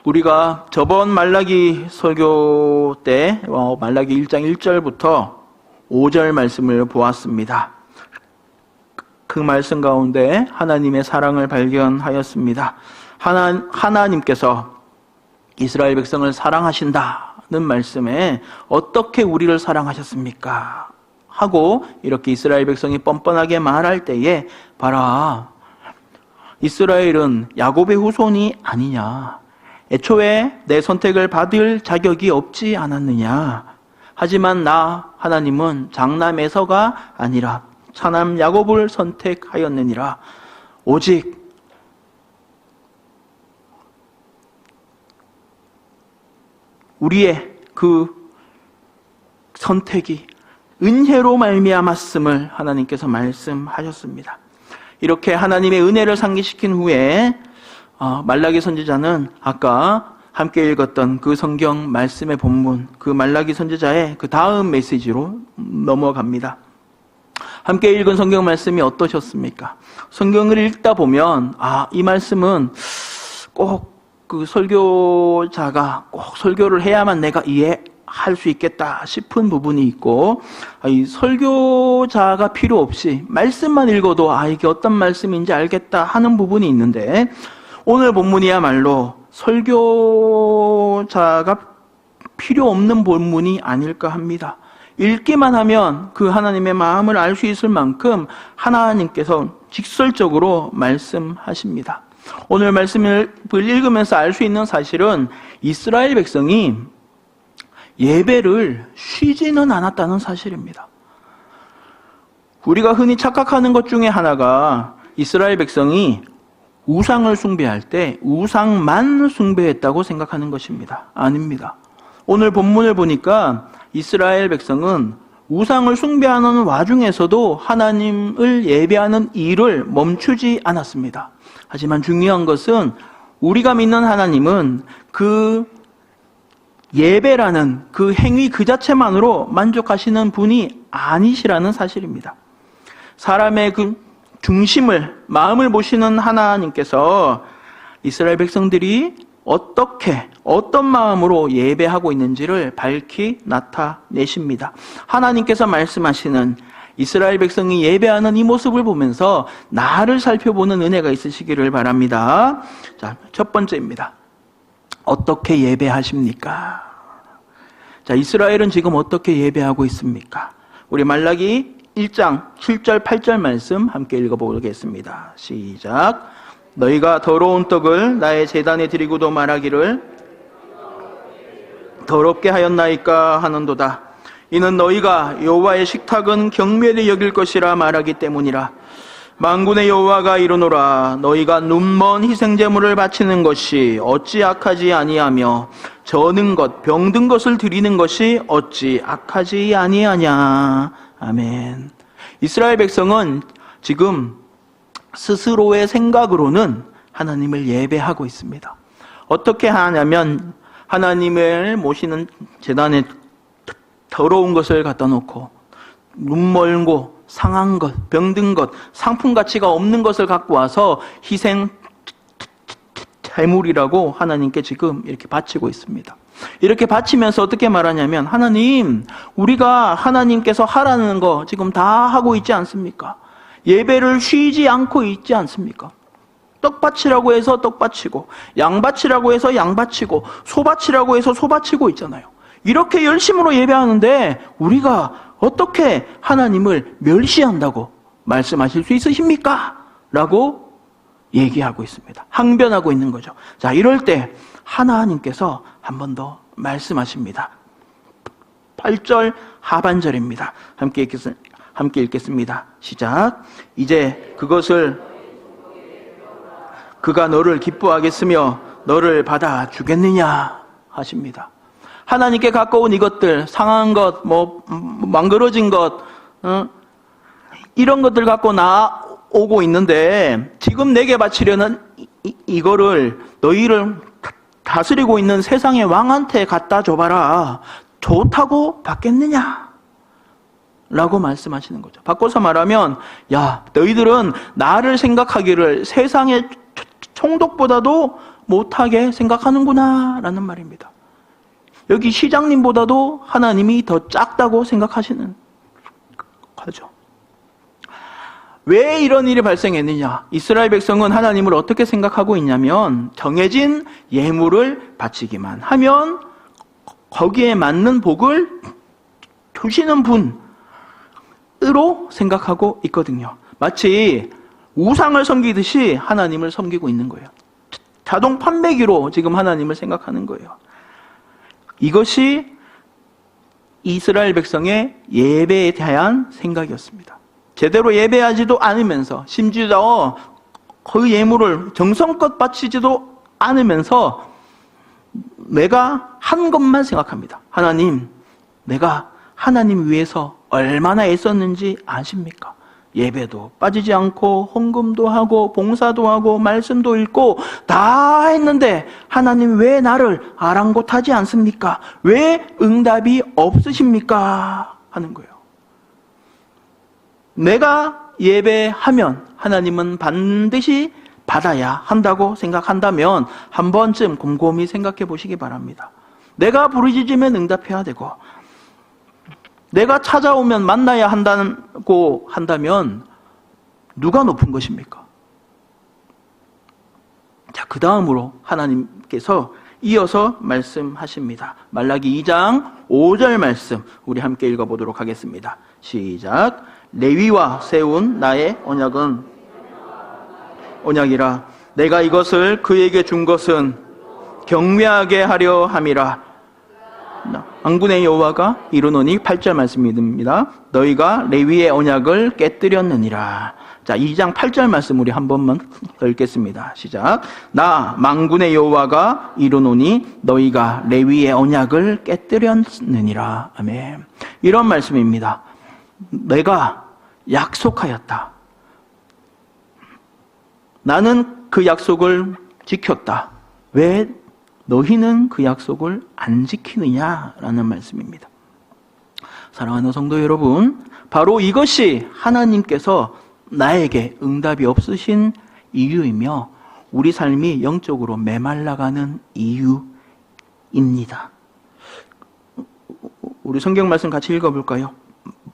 우리가 저번 말라기 설교 때 말라기 1장 1절부터 5절 말씀을 보았습니다. 그 말씀 가운데 하나님의 사랑을 발견하였습니다. 하나님께서 이스라엘 백성을 사랑하신다는 말씀에 어떻게 우리를 사랑하셨습니까? 하고 이렇게 이스라엘 백성이 뻔뻔하게 말할 때에 봐라, 이스라엘은 야곱의 후손이 아니냐, 애초에 내 선택을 받을 자격이 없지 않았느냐, 하지만 나 하나님은 장남 에서가 아니라 차남 야곱을 선택하였느니라. 오직 우리의 그 선택이 은혜로 말미암았음을 하나님께서 말씀하셨습니다. 이렇게 하나님의 은혜를 상기시킨 후에 말라기 선지자는 아까 함께 읽었던 그 성경 말씀의 본문, 그 말라기 선지자의 그 다음 메시지로 넘어갑니다. 함께 읽은 성경 말씀이 어떠셨습니까? 성경을 읽다 보면 이 말씀은 꼭 그 설교자가 꼭 설교를 해야만 내가 이해할 수 있겠다 싶은 부분이 있고, 이 설교자가 필요 없이 말씀만 읽어도 이게 어떤 말씀인지 알겠다 하는 부분이 있는데, 오늘 본문이야말로 설교자가 필요 없는 본문이 아닐까 합니다. 읽기만 하면 그 하나님의 마음을 알 수 있을 만큼 하나님께서 직설적으로 말씀하십니다. 오늘 말씀을 읽으면서 알 수 있는 사실은 이스라엘 백성이 예배를 쉬지는 않았다는 사실입니다. 우리가 흔히 착각하는 것 중에 하나가 이스라엘 백성이 우상을 숭배할 때 우상만 숭배했다고 생각하는 것입니다. 아닙니다. 오늘 본문을 보니까 이스라엘 백성은 우상을 숭배하는 와중에서도 하나님을 예배하는 일을 멈추지 않았습니다. 하지만 중요한 것은 우리가 믿는 하나님은 그 예배라는 그 행위 그 자체만으로 만족하시는 분이 아니시라는 사실입니다. 사람의 그 중심을, 마음을 보시는 하나님께서 이스라엘 백성들이 어떤 마음으로 예배하고 있는지를 밝히 나타내십니다. 하나님께서 말씀하시는 이스라엘 백성이 예배하는 이 모습을 보면서 나를 살펴보는 은혜가 있으시기를 바랍니다. 자, 첫 번째입니다. 어떻게 예배하십니까? 자, 이스라엘은 지금 어떻게 예배하고 있습니까? 우리 말라기 1장 7절 8절 말씀 함께 읽어보겠습니다. 시작. 너희가 더러운 떡을 나의 제단에 드리고도 말하기를 더럽게 하였나이까 하는도다. 이는 너희가 여호와의 식탁은 경멸히 여길 것이라 말하기 때문이라. 만군의 여호와가 이르노라. 너희가 눈먼 희생제물을 바치는 것이 어찌 악하지 아니하며 저는 것 병든 것을 드리는 것이 어찌 악하지 아니하냐. 아멘. 이스라엘 백성은 지금 스스로의 생각으로는 하나님을 예배하고 있습니다. 어떻게 하냐면 하나님을 모시는 제단에 더러운 것을 갖다 놓고 눈멀고 상한 것, 병든 것, 상품 가치가 없는 것을 갖고 와서 희생 제물이라고 하나님께 지금 이렇게 바치고 있습니다. 이렇게 바치면서 어떻게 말하냐면 하나님, 우리가 하나님께서 하라는 거 지금 다 하고 있지 않습니까? 예배를 쉬지 않고 있지 않습니까? 떡 바치라고 해서 떡 바치고, 양 바치라고 해서 양 바치고, 소 바치라고 해서 소 바치고 있잖아요. 이렇게 열심으로 예배하는데 우리가 어떻게 하나님을 멸시한다고 말씀하실 수 있으십니까? 라고 얘기하고 있습니다. 항변하고 있는 거죠. 자, 이럴 때 하나님께서 한 번 더 말씀하십니다. 8절 하반절입니다. 함께 읽겠습니다. 시작. 이제 그것을 그가 너를 기뻐하겠으며 너를 받아주겠느냐 하십니다. 하나님께 가까운 이것들, 상한 것, 망그러진 것, 이런 것들 갖고 나오고 있는데 지금 내게 바치려는 이거를 너희를 다스리고 있는 세상의 왕한테 갖다 줘봐라. 좋다고 받겠느냐? 라고 말씀하시는 거죠. 바꿔서 말하면 너희들은 나를 생각하기를 세상의 총독보다도 못하게 생각하는구나 라는 말입니다. 여기 시장님보다도 하나님이 더 작다고 생각하시는 거죠. 왜 이런 일이 발생했느냐? 이스라엘 백성은 하나님을 어떻게 생각하고 있냐면 정해진 예물을 바치기만 하면 거기에 맞는 복을 주시는 분으로 생각하고 있거든요. 마치 우상을 섬기듯이 하나님을 섬기고 있는 거예요. 자동 판매기로 지금 하나님을 생각하는 거예요. 이것이 이스라엘 백성의 예배에 대한 생각이었습니다. 제대로 예배하지도 않으면서 심지어 그 예물을 정성껏 바치지도 않으면서 내가 한 것만 생각합니다. 하나님, 내가 하나님 위해서 얼마나 애썼는지 아십니까? 예배도 빠지지 않고 헌금도 하고 봉사도 하고 말씀도 읽고 다 했는데 하나님 왜 나를 아랑곳하지 않습니까? 왜 응답이 없으십니까? 하는 거예요. 내가 예배하면 하나님은 반드시 받아야 한다고 생각한다면 한 번쯤 곰곰이 생각해 보시기 바랍니다. 내가 부르짖으면 응답해야 되고 내가 찾아오면 만나야 한다고 한다면 누가 높은 것입니까? 자, 그 다음으로 하나님께서 이어서 말씀하십니다. 말라기 2장 5절 말씀 우리 함께 읽어보도록 하겠습니다. 시작. 레위와 세운 나의 언약이라 내가 이것을 그에게 준 것은 경외하게 하려 함이라. 만군의 여호와가 이르노니 8절 말씀입니다. 너희가 레위의 언약을 깨뜨렸느니라. 자, 2장 8절 말씀 우리 한 번만 더 읽겠습니다. 시작. 나 만군의 여호와가 이르노니 너희가 레위의 언약을 깨뜨렸느니라. 아멘. 이런 말씀입니다. 내가 약속하였다. 나는 그 약속을 지켰다. 왜 너희는 그 약속을 안 지키느냐라는 말씀입니다. 사랑하는 성도 여러분, 바로 이것이 하나님께서 나에게 응답이 없으신 이유이며 우리 삶이 영적으로 메말라가는 이유입니다. 우리 성경 말씀 같이 읽어볼까요?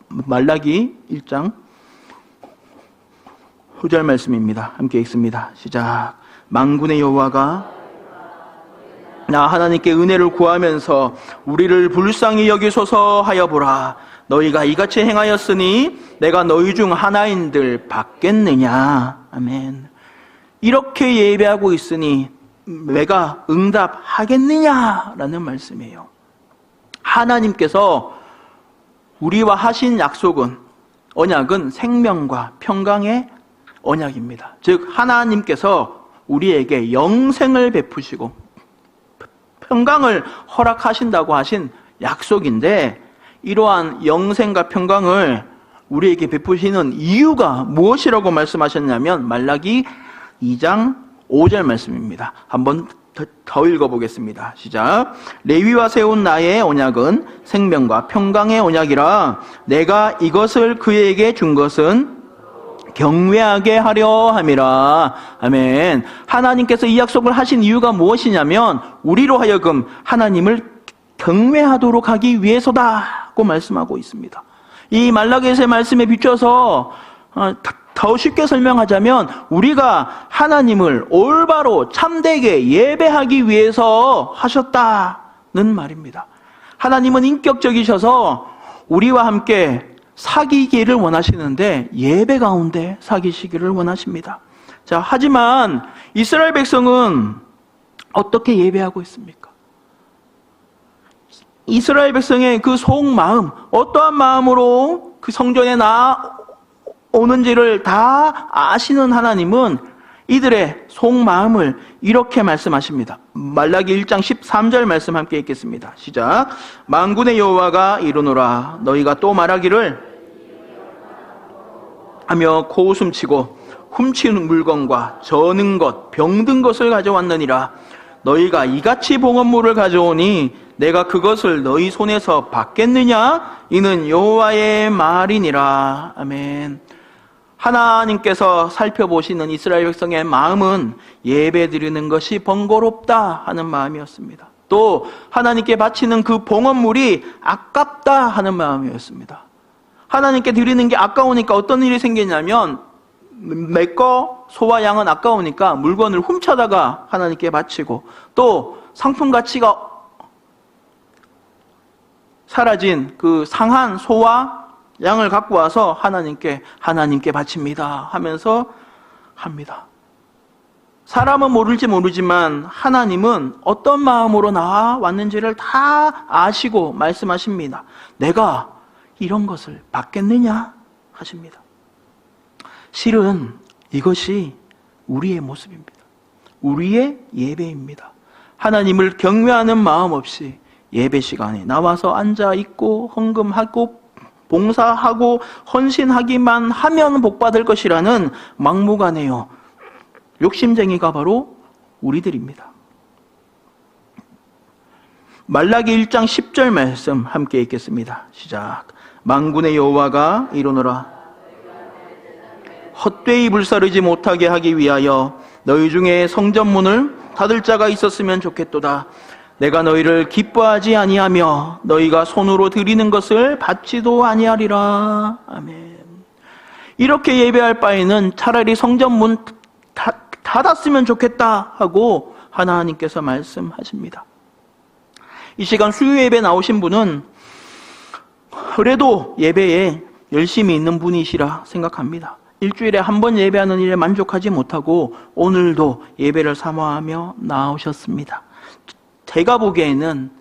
말라기 1장 9절 말씀입니다. 함께 읽습니다. 시작. 만군의 여호와가 나 하나님께 은혜를 구하면서 우리를 불쌍히 여기소서 하여 보라. 너희가 이같이 행하였으니 내가 너희 중 하나인들 받겠느냐. 아멘. 이렇게 예배하고 있으니 내가 응답하겠느냐라는 말씀이에요. 하나님께서 우리와 하신 약속은, 언약은 생명과 평강의 언약입니다. 즉 하나님께서 우리에게 영생을 베푸시고 평강을 허락하신다고 하신 약속인데, 이러한 영생과 평강을 우리에게 베푸시는 이유가 무엇이라고 말씀하셨냐면 말라기 2장 5절 말씀입니다. 한번 더 읽어보겠습니다. 시작. 레위와 세운 나의 언약은 생명과 평강의 언약이라 내가 이것을 그에게 준 것은 경외하게 하려 함이라. 아멘. 하나님께서 이 약속을 하신 이유가 무엇이냐면 우리로 하여금 하나님을 경외하도록 하기 위해서다고 말씀하고 있습니다. 이 말라기서의 말씀에 비춰서 더 쉽게 설명하자면 우리가 하나님을 올바로 참되게 예배하기 위해서 하셨다는 말입니다. 하나님은 인격적이셔서 우리와 함께 사귀기를 원하시는데 예배 가운데 사귀시기를 원하십니다. 자, 하지만 이스라엘 백성은 어떻게 예배하고 있습니까? 이스라엘 백성의 그 속마음, 어떠한 마음으로 그 성전에 나오는지를 다 아시는 하나님은 이들의 속마음을 이렇게 말씀하십니다. 말라기 1장 13절 말씀 함께 읽겠습니다. 시작. 만군의 여호와가 이르노라. 너희가 또 말하기를 하며 코웃음치고 훔치는 물건과 저는 것, 병든 것을 가져왔느니라. 너희가 이같이 봉헌물을 가져오니 내가 그것을 너희 손에서 받겠느냐? 이는 여호와의 말이니라. 아멘. 하나님께서 살펴보시는 이스라엘 백성의 마음은 예배 드리는 것이 번거롭다 하는 마음이었습니다. 또 하나님께 바치는 그 봉헌물이 아깝다 하는 마음이었습니다. 하나님께 드리는 게 아까우니까 어떤 일이 생기냐면, 내 거 소와 양은 아까우니까 물건을 훔쳐다가 하나님께 바치고, 또 상품 가치가 사라진 그 상한 소와 양을 갖고 와서 하나님께 바칩니다 하면서 합니다. 사람은 모르지만 하나님은 어떤 마음으로 나왔는지를 다 아시고 말씀하십니다. 내가 이런 것을 받겠느냐 하십니다. 실은 이것이 우리의 모습입니다. 우리의 예배입니다. 하나님을 경외하는 마음 없이 예배 시간에 나와서 앉아 있고 헌금하고 봉사하고 헌신하기만 하면 복받을 것이라는 막무가내요 욕심쟁이가 바로 우리들입니다. 말라기 1장 10절 말씀 함께 읽겠습니다. 시작. 만군의 여호와가 이르노라. 헛되이 불사르지 못하게 하기 위하여 너희 중에 성전문을 닫을 자가 있었으면 좋겠도다. 내가 너희를 기뻐하지 아니하며 너희가 손으로 드리는 것을 받지도 아니하리라. 아멘. 이렇게 예배할 바에는 차라리 성전문 닫았으면 좋겠다 하고 하나님께서 말씀하십니다. 이 시간 수요 예배 나오신 분은 그래도 예배에 열심히 있는 분이시라 생각합니다. 일주일에 한 번 예배하는 일에 만족하지 못하고 오늘도 예배를 사모하며 나오셨습니다. 제가 보기에는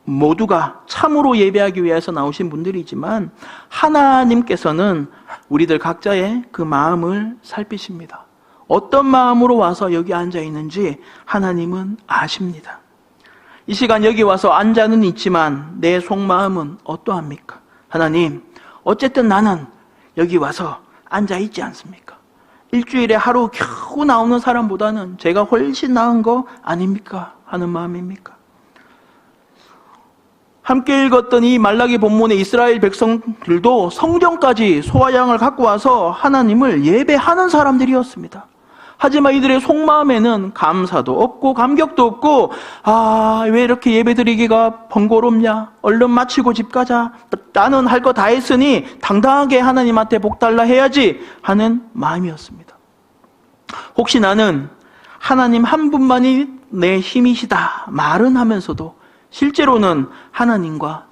모두가 참으로 예배하기 위해서 나오신 분들이지만 하나님께서는 우리들 각자의 그 마음을 살피십니다. 어떤 마음으로 와서 여기 앉아 있는지 하나님은 아십니다. 이 시간 여기 와서 앉아는 있지만 내 속마음은 어떠합니까? 하나님, 어쨌든 나는 여기 와서 앉아 있지 않습니까? 일주일에 하루 겨우 나오는 사람보다는 제가 훨씬 나은 거 아닙니까? 하는 마음입니까? 함께 읽었던 이 말라기 본문의 이스라엘 백성들도 성전까지 소와 양을 갖고 와서 하나님을 예배하는 사람들이었습니다. 하지만 이들의 속마음에는 감사도 없고 감격도 없고, 왜 이렇게 예배드리기가 번거롭냐? 얼른 마치고 집 가자. 나는 할 거 다 했으니 당당하게 하나님한테 복달라 해야지 하는 마음이었습니다. 혹시 나는 하나님 한 분만이 내 힘이시다 말은 하면서도 실제로는 하나님과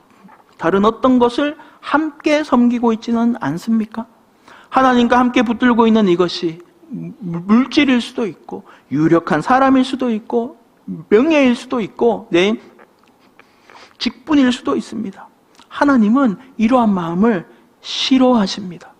다른 어떤 것을 함께 섬기고 있지는 않습니까? 하나님과 함께 붙들고 있는 이것이 물질일 수도 있고 유력한 사람일 수도 있고 명예일 수도 있고 내 직분일 수도 있습니다. 하나님은 이러한 마음을 싫어하십니다.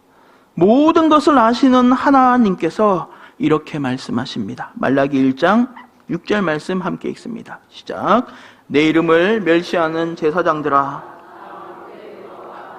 모든 것을 아시는 하나님께서 이렇게 말씀하십니다. 말라기 1장 6절 말씀 함께 읽습니다. 시작. 내 이름을 멸시하는 제사장들아,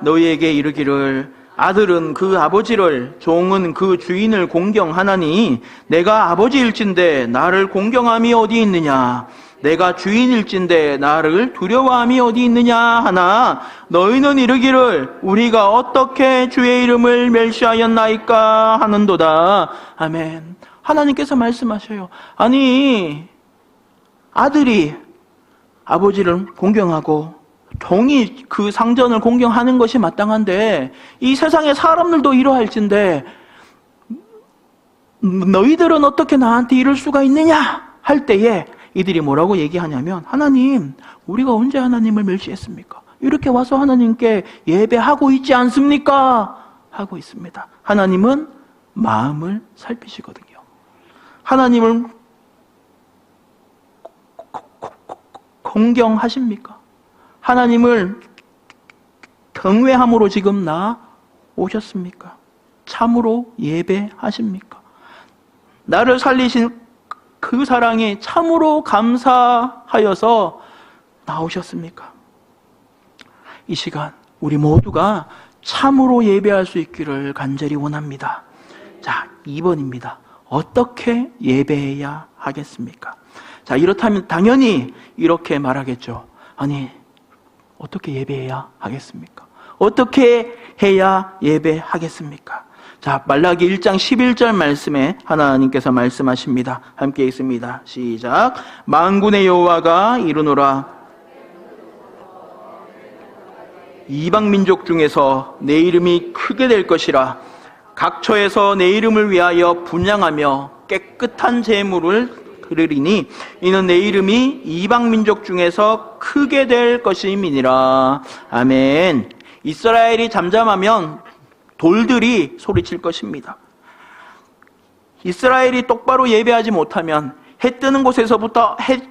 너희에게 이르기를 아들은 그 아버지를, 종은 그 주인을 공경하나니 내가 아버지일진데 나를 공경함이 어디 있느냐? 내가 주인일진데 나를 두려워함이 어디 있느냐 하나 너희는 이르기를 우리가 어떻게 주의 이름을 멸시하였나이까 하는도다. 아멘. 하나님께서 말씀하셔요. 아니, 아들이 아버지를 공경하고 종이 그 상전을 공경하는 것이 마땅한데 이 세상의 사람들도 이러할진데 너희들은 어떻게 나한테 이럴 수가 있느냐 할 때에 이들이 뭐라고 얘기하냐면, 하나님, 우리가 언제 하나님을 멸시했습니까? 이렇게 와서 하나님께 예배하고 있지 않습니까? 하고 있습니다. 하나님은 마음을 살피시거든요. 하나님을 공경하십니까? 하나님을 경외함으로 지금 나오셨습니까? 참으로 예배하십니까? 나를 살리신 그 사랑에 참으로 감사하여서 나오셨습니까? 이 시간 우리 모두가 참으로 예배할 수 있기를 간절히 원합니다. 자, 2번입니다. 어떻게 예배해야 하겠습니까? 자, 이렇다면 당연히 이렇게 말하겠죠. 아니, 어떻게 예배해야 하겠습니까? 어떻게 해야 예배하겠습니까? 자, 말라기 1장 11절 말씀에 하나님께서 말씀하십니다. 함께 읽습니다. 시작. 만군의 여호와가 이르노라. 이방 민족 중에서 내 이름이 크게 될 것이라. 각처에서 내 이름을 위하여 분향하며 깨끗한 제물을 그르리니 이는 내 이름이 이방 민족 중에서 크게 될 것임이니라. 아멘. 이스라엘이 잠잠하면 돌들이 소리칠 것입니다. 이스라엘이 똑바로 예배하지 못하면 해 뜨는 곳에서부터 해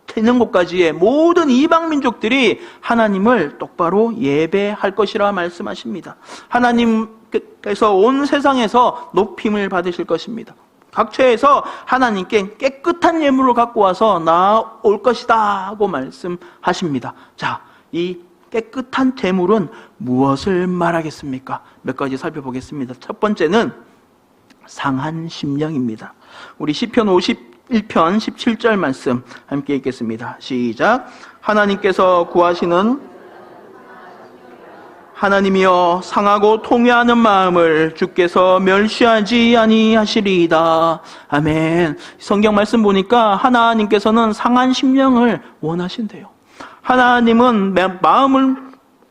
뜨는 곳까지의 모든 이방 민족들이 하나님을 똑바로 예배할 것이라 말씀하십니다. 하나님께서 온 세상에서 높임을 받으실 것입니다. 각처에서 하나님께 깨끗한 예물을 갖고 와서 나올 것이다 하고 말씀하십니다. 자, 이 깨끗한 제물은 무엇을 말하겠습니까? 몇 가지 살펴보겠습니다. 첫 번째는 상한 심령입니다. 우리 시편 51편 17절 말씀 함께 읽겠습니다. 시작. 하나님께서 구하시는 하나님이여 상하고 통회하는 마음을 주께서 멸시하지 아니하시리이다. 아멘. 성경 말씀 보니까 하나님께서는 상한 심령을 원하신대요. 하나님은 마음을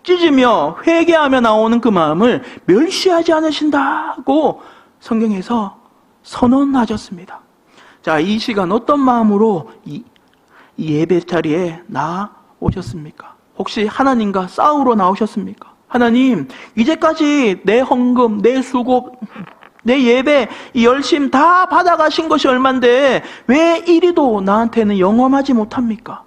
찢으며 회개하며 나오는 그 마음을 멸시하지 않으신다고 성경에서 선언하셨습니다. 자, 이 시간 어떤 마음으로 이 예배 자리에 나오셨습니까? 혹시 하나님과 싸우러 나오셨습니까? 하나님, 이제까지 내 헌금, 내 수고, 내 예배, 이 열심 다 받아가신 것이 얼만데 왜 이리도 나한테는 영험하지 못합니까?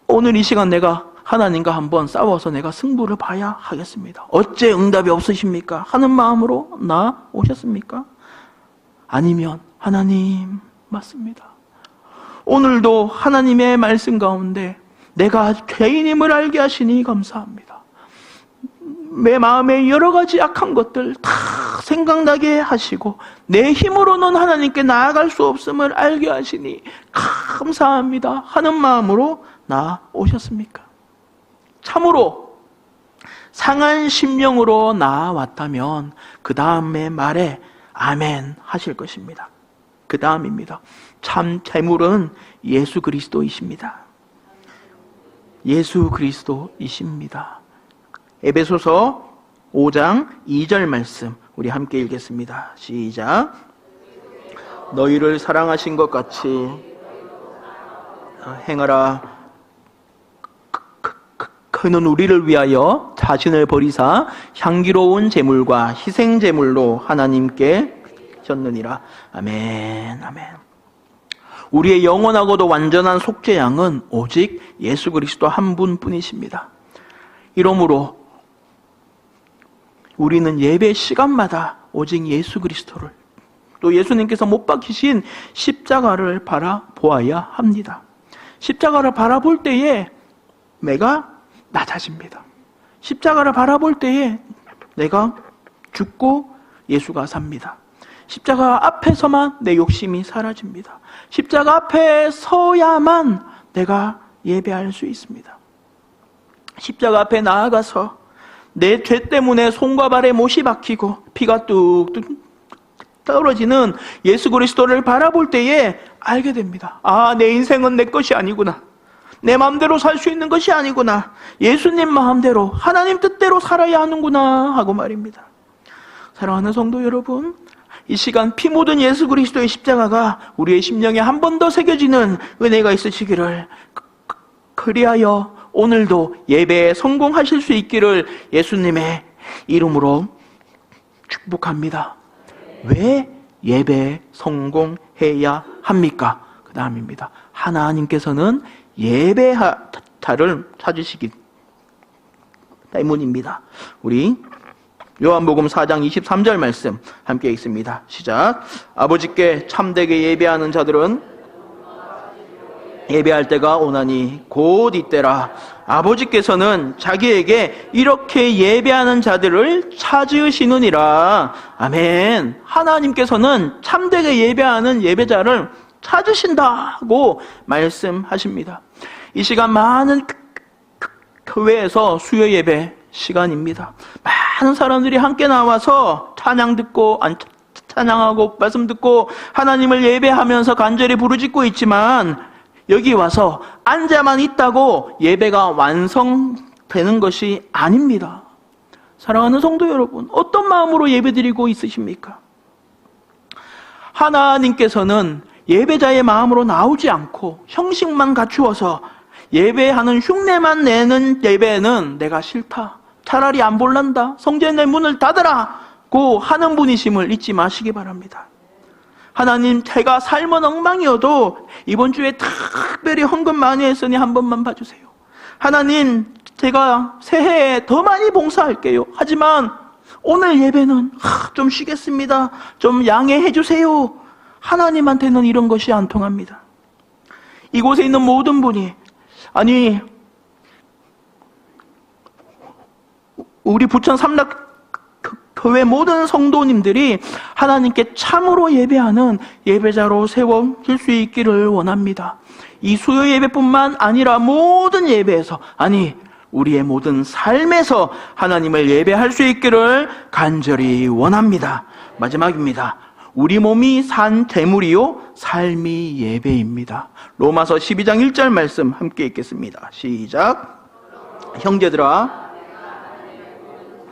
오늘 이 시간 내가 하나님과 한번 싸워서 내가 승부를 봐야 하겠습니다. 어째 응답이 없으십니까? 하는 마음으로 나오셨습니까? 아니면 하나님 맞습니다. 오늘도 하나님의 말씀 가운데 내가 죄인임을 알게 하시니 감사합니다. 내 마음에 여러 가지 악한 것들 다 생각나게 하시고 내 힘으로는 하나님께 나아갈 수 없음을 알게 하시니 감사합니다 하는 마음으로 나오셨습니까? 참으로 상한 심령으로 나왔다면 그 다음에 말에 아멘 하실 것입니다. 그 다음입니다. 참 제물은 예수 그리스도이십니다. 예수 그리스도이십니다. 에베소서 5장 2절 말씀 우리 함께 읽겠습니다. 시작. 너희를 사랑하신 것 같이 행하라. 그는 우리를 위하여 자신을 버리사 향기로운 제물과 희생 제물로 하나님께 졌느니라. 아멘. 아멘. 우리의 영원하고도 완전한 속죄양은 오직 예수 그리스도 한 분뿐이십니다. 이러므로 우리는 예배 시간마다 오직 예수 그리스도를 또 예수님께서 못 박히신 십자가를 바라보아야 합니다. 십자가를 바라볼 때에 내가 낮아집니다. 십자가를 바라볼 때에 내가 죽고 예수가 삽니다. 십자가 앞에서만 내 욕심이 사라집니다. 십자가 앞에 서야만 내가 예배할 수 있습니다. 십자가 앞에 나아가서 내 죄 때문에 손과 발에 못이 박히고 피가 뚝뚝 떨어지는 예수 그리스도를 바라볼 때에 알게 됩니다. 아, 내 인생은 내 것이 아니구나. 내 마음대로 살 수 있는 것이 아니구나. 예수님 마음대로 하나님 뜻대로 살아야 하는구나 하고 말입니다. 사랑하는 성도 여러분, 이 시간 피 묻은 예수 그리스도의 십자가가 우리의 심령에 한 번 더 새겨지는 은혜가 있으시기를, 그리하여 오늘도 예배에 성공하실 수 있기를 예수님의 이름으로 축복합니다. 왜 예배에 성공해야 합니까? 그 다음입니다. 하나님께서는 예배자를 찾으시기 때문입니다. 우리 요한복음 4장 23절 말씀 함께 읽습니다. 시작. 아버지께 참되게 예배하는 자들은 예배할 때가 오나니 곧 이때라. 아버지께서는 자기에게 이렇게 예배하는 자들을 찾으시느니라. 아멘. 하나님께서는 참되게 예배하는 예배자를 찾으신다고 말씀하십니다. 이 시간 많은 교회에서 수요 예배 시간입니다. 많은 사람들이 함께 나와서 찬양 듣고 찬양하고 말씀 듣고 하나님을 예배하면서 간절히 부르짖고 있지만 여기 와서 앉아만 있다고 예배가 완성되는 것이 아닙니다. 사랑하는 성도 여러분, 어떤 마음으로 예배드리고 있으십니까? 하나님께서는 예배자의 마음으로 나오지 않고 형식만 갖추어서 예배하는 흉내만 내는 예배는 내가 싫다, 차라리 안 볼란다, 성전의 문을 닫으라고 하는 분이심을 잊지 마시기 바랍니다. 하나님, 제가 삶은 엉망이어도 이번 주에 특별히 헌금 많이 했으니 한 번만 봐주세요. 하나님, 제가 새해에 더 많이 봉사할게요. 하지만 오늘 예배는 좀 쉬겠습니다. 좀 양해해 주세요. 하나님한테는 이런 것이 안 통합니다. 이곳에 있는 모든 분이, 아니 우리 부천 삼락교회 모든 성도님들이 하나님께 참으로 예배하는 예배자로 세워질 수 있기를 원합니다. 이 수요 예배뿐만 아니라 모든 예배에서, 아니 우리의 모든 삶에서 하나님을 예배할 수 있기를 간절히 원합니다. 마지막입니다. 우리 몸이 산 제물이요 삶이 예배입니다. 로마서 12장 1절 말씀 함께 읽겠습니다. 시작. 형제들아,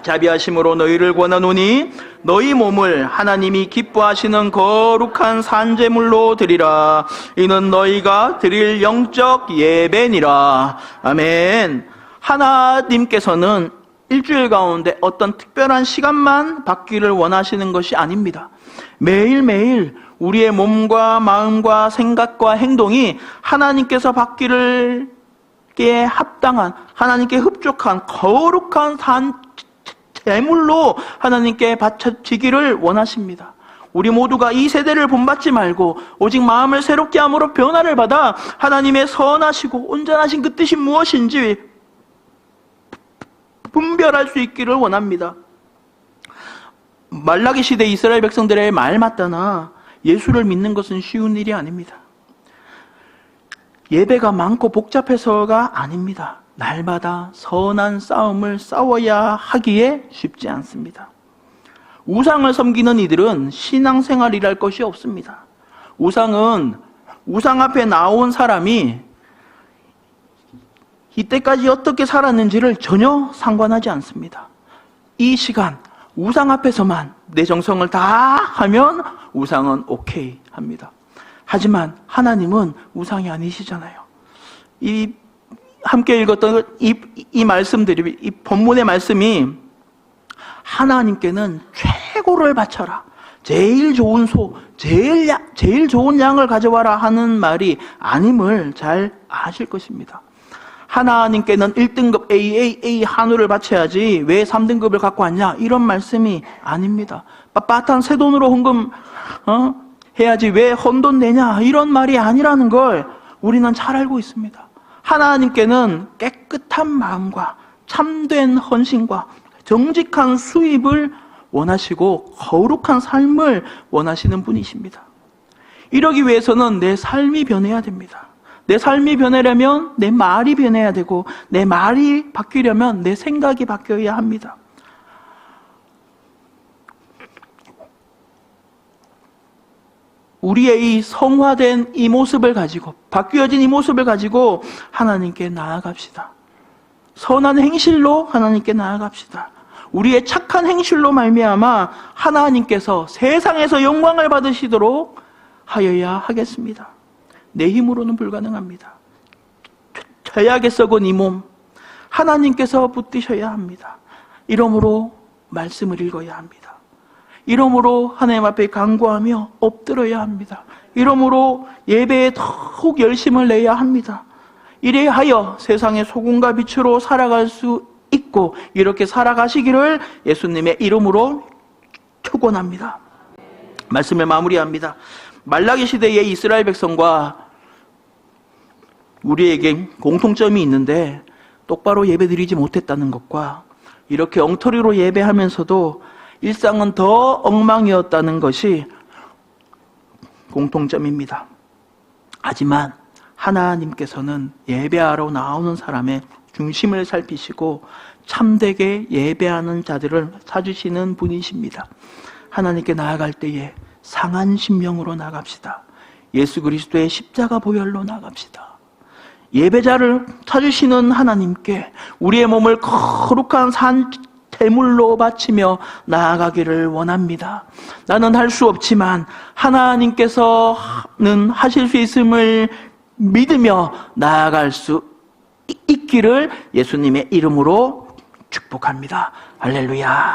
자비하심으로 너희를 권하노니 너희 몸을 하나님이 기뻐하시는 거룩한 산제물로 드리라. 이는 너희가 드릴 영적 예배니라. 아멘. 하나님께서는 일주일 가운데 어떤 특별한 시간만 받기를 원하시는 것이 아닙니다. 매일매일 우리의 몸과 마음과 생각과 행동이 하나님께서 받기를 합당한, 하나님께 흡족한 거룩한 제물로 하나님께 바쳐지기를 원하십니다. 우리 모두가 이 세대를 본받지 말고 오직 마음을 새롭게 함으로 변화를 받아 하나님의 선하시고 온전하신 그 뜻이 무엇인지 분별할 수 있기를 원합니다. 말라기 시대 이스라엘 백성들의 말 맞다나 예수를 믿는 것은 쉬운 일이 아닙니다. 예배가 많고 복잡해서가 아닙니다. 날마다 선한 싸움을 싸워야 하기에 쉽지 않습니다. 우상을 섬기는 이들은 신앙생활이랄 것이 없습니다. 우상은 우상 앞에 나온 사람이 이때까지 어떻게 살았는지를 전혀 상관하지 않습니다. 이 시간 우상 앞에서만 내 정성을 다 하면 우상은 오케이 합니다. 하지만 하나님은 우상이 아니시잖아요. 이 함께 읽었던 이 말씀들이, 이 본문의 말씀이 하나님께는 최고를 바쳐라, 제일 좋은 소, 제일 좋은 양을 가져와라 하는 말이 아님을 잘 아실 것입니다. 하나님께는 1등급 A 한우를 바쳐야지 왜 3등급을 갖고 왔냐, 이런 말씀이 아닙니다. 빳빳한 새 돈으로 헌금 해야지 왜 헌돈 내냐, 이런 말이 아니라는 걸 우리는 잘 알고 있습니다. 하나님께는 깨끗한 마음과 참된 헌신과 정직한 수입을 원하시고 거룩한 삶을 원하시는 분이십니다. 이러기 위해서는 내 삶이 변해야 됩니다. 내 삶이 변하려면 내 말이 변해야 되고, 내 말이 바뀌려면 내 생각이 바뀌어야 합니다. 우리의 이 성화된 이 모습을 가지고, 바뀌어진 이 모습을 가지고 하나님께 나아갑시다. 선한 행실로 하나님께 나아갑시다. 우리의 착한 행실로 말미암아 하나님께서 세상에서 영광을 받으시도록 하여야 하겠습니다. 내 힘으로는 불가능합니다. 죄악에 썩은 이 몸 하나님께서 붙드셔야 합니다. 이러므로 말씀을 읽어야 합니다. 이러므로 하나님 앞에 간구하며 엎드려야 합니다. 이러므로 예배에 더욱 열심을 내야 합니다. 이래하여 세상의 소금과 빛으로 살아갈 수 있고, 이렇게 살아가시기를 예수님의 이름으로 축원합니다. 말씀을 마무리합니다. 말라기 시대의 이스라엘 백성과 우리에게 공통점이 있는데, 똑바로 예배드리지 못했다는 것과 이렇게 엉터리로 예배하면서도 일상은 더 엉망이었다는 것이 공통점입니다. 하지만 하나님께서는 예배하러 나오는 사람의 중심을 살피시고 참되게 예배하는 자들을 찾으시는 분이십니다. 하나님께 나아갈 때에 상한 심령으로 나갑시다. 예수 그리스도의 십자가 보혈로 나갑시다. 예배자를 찾으시는 하나님께 우리의 몸을 거룩한 산 제물로 바치며 나아가기를 원합니다. 나는 할 수 없지만 하나님께서는 하실 수 있음을 믿으며 나아갈 수 있기를 예수님의 이름으로 축복합니다. 할렐루야.